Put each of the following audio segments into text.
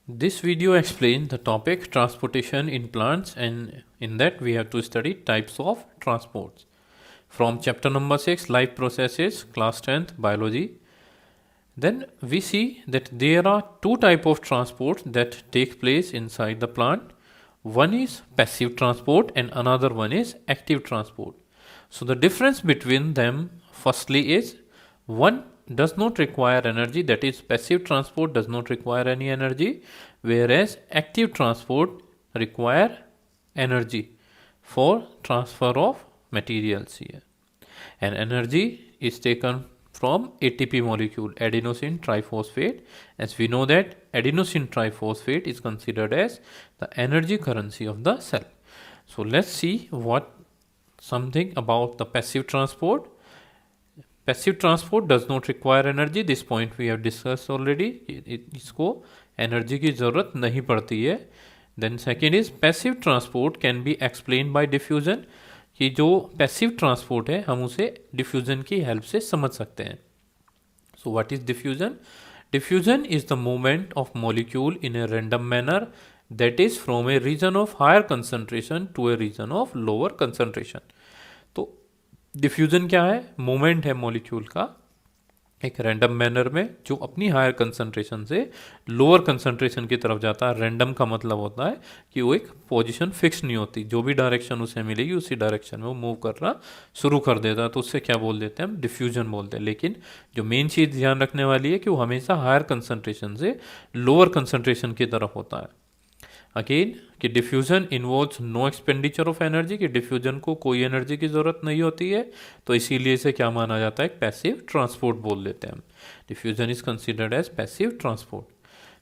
This video explains the topic transportation in plants, and in that we have to study types of transports. From chapter number 6, life processes, class 10th, biology. Then we see that there are two types of transport that take place inside the plant. One is passive transport and another one is active transport. So the difference between them firstly is one does not require energy, that is passive transport does not require any energy, whereas active transport require energy for transfer of materials here. And energy is taken from ATP molecule, adenosine triphosphate, as we know that adenosine triphosphate is considered as the energy currency of the cell. So let's see what something about the passive transport. Passive transport does not require energy. This point we have discussed already. इसको energy की ज़रूरत नहीं पड़ती है. Then second is passive transport can be explained by diffusion. कि जो passive transport है हम उसे diffusion की help से समझ सकते हैं. So what is diffusion? Diffusion is the movement of molecule in a random manner, that is from a region of higher concentration to a region of lower concentration. तो diffusion क्या है? Movement है molecule का एक random manner में जो अपनी higher concentration से लोअर कंसंट्रेशन की तरफ जाता है. रैंडम का मतलब होता है कि वो एक पोजीशन फिक्स नहीं होती, जो भी डायरेक्शन उसे मिलेगी उसी डायरेक्शन में वो मूव करना शुरू कर देता है. तो उससे क्या बोल देते हैं हम? डिफ्यूजन बोलते हैं. लेकिन जो मेन चीज़ ध्यान रखने वाली है कि वो हमेशा हायर कंसंट्रेशन से लोअर कंसंट्रेशन की तरफ होता है. अगेन कि diffusion involves no expenditure of energy, कि डिफ्यूजन को कोई एनर्जी की ज़रूरत नहीं होती है, तो इसीलिए इसे क्या माना जाता है? पैसिव ट्रांसपोर्ट बोल देते हैं हम. Diffusion is considered as passive transport.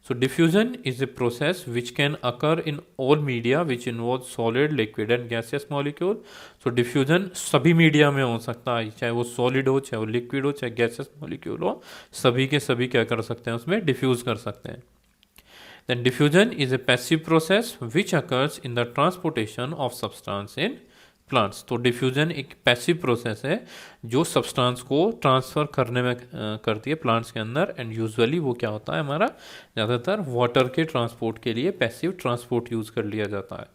So diffusion is a process which can occur in all media which involve solid, liquid and gaseous molecule. So diffusion सभी मीडिया में हो सकता है, चाहे वो सॉलिड हो, चाहे वो लिक्विड हो, चाहे गैसियस मॉलिक्यूल हो, सभी के सभी क्या कर सकते हैं? उसमें डिफ्यूज कर सकते हैं. Then diffusion is a passive process which occurs in the transportation of substance in plants. तो diffusion एक passive process है जो substance को transfer करने में करती है plants के अंदर. and usually वो क्या होता है? हमारा ज़्यादातर water के transport के लिए passive transport use कर लिया जाता है.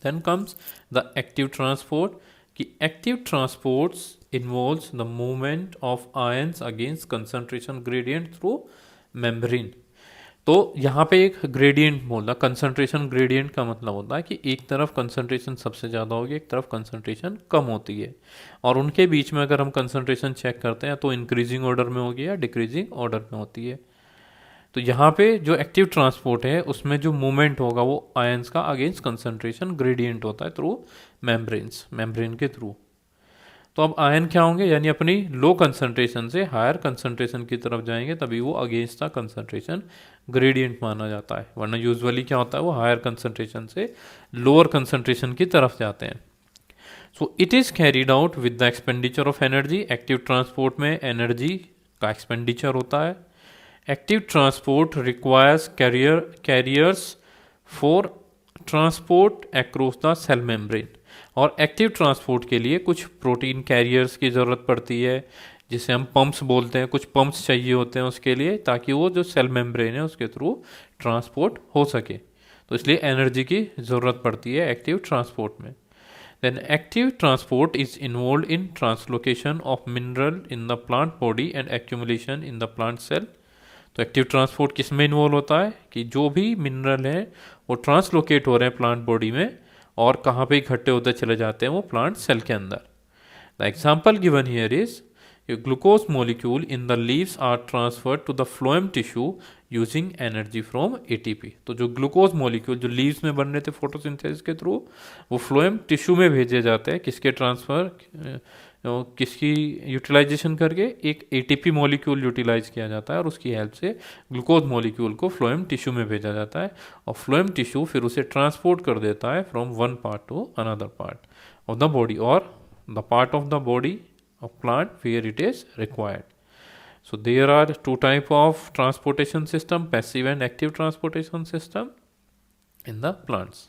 Then comes the active transport. कि active transports involves the movement of ions against concentration gradient through membrane. तो यहाँ पे एक ग्रेडियंट बोलना, कंसंट्रेशन ग्रेडियंट का मतलब होता है कि एक तरफ कंसंट्रेशन सबसे ज़्यादा होगी, एक तरफ कंसंट्रेशन कम होती है, और उनके बीच में अगर हम कंसंट्रेशन चेक करते हैं तो इंक्रीजिंग ऑर्डर में होगी या डिक्रीजिंग ऑर्डर में होती है. तो यहाँ पे जो एक्टिव ट्रांसपोर्ट है उसमें जो मूवमेंट होगा वो आयंस का अगेंस्ट कंसंट्रेशन ग्रेडियंट होता है थ्रू मेम्ब्रेन के थ्रू. तो अब आयन क्या होंगे? यानी अपनी लो कंसंट्रेशन से हायर कंसंट्रेशन की तरफ जाएंगे, तभी वो अगेंस्ट द कंसंट्रेशन ग्रेडियंट माना जाता है. वरना यूजुअली क्या होता है? वो हायर कंसंट्रेशन से लोअर कंसंट्रेशन की तरफ जाते हैं. So it is carried out with the expenditure of energy. Active transport में एनर्जी का एक्सपेंडिचर होता है. Active transport requires carriers for transport across the cell membrane. और एक्टिव ट्रांसपोर्ट के लिए कुछ प्रोटीन कैरियर्स की ज़रूरत पड़ती है, जिसे हम पंप्स बोलते हैं. कुछ पंप्स चाहिए होते हैं उसके लिए, ताकि वो जो सेल मेम्ब्रेन है उसके थ्रू ट्रांसपोर्ट हो सके. तो इसलिए एनर्जी की ज़रूरत पड़ती है एक्टिव ट्रांसपोर्ट में. Then active transport is involve in translocation of mineral in the plant body and accumulation in the plant cell. तो एक्टिव ट्रांसपोर्ट किस में इन्वॉल्व होता है? कि जो भी मिनरल है वो ट्रांसलोकेट हो रहे हैं प्लांट बॉडी में, और कहाँ पे इकट्ठे होते चले जाते हैं? वो प्लांट सेल के अंदर. The example given here is glucose molecule in the leaves are transferred to the phloem tissue using energy from ATP. तो जो ग्लूकोज मोलिक्यूल जो लीव्स में बन रहे थे फोटोसिंथेसिस के थ्रू, वो फ्लोएम टिश्यू में भेजे जाते हैं. किसके ट्रांसफर, किसकी यूटिलाइजेशन करके? एक एटीपी मॉलिक्यूल यूटिलाइज किया जाता है और उसकी हेल्प से ग्लूकोज मॉलिक्यूल को फ्लोएम टिश्यू में भेजा जाता है, और फ्लोएम टिश्यू फिर उसे ट्रांसपोर्ट कर देता है from one part to another part of the body, और the part of the body of plant where it is required. So there are two type of transportation system, passive and active transportation system in the plants.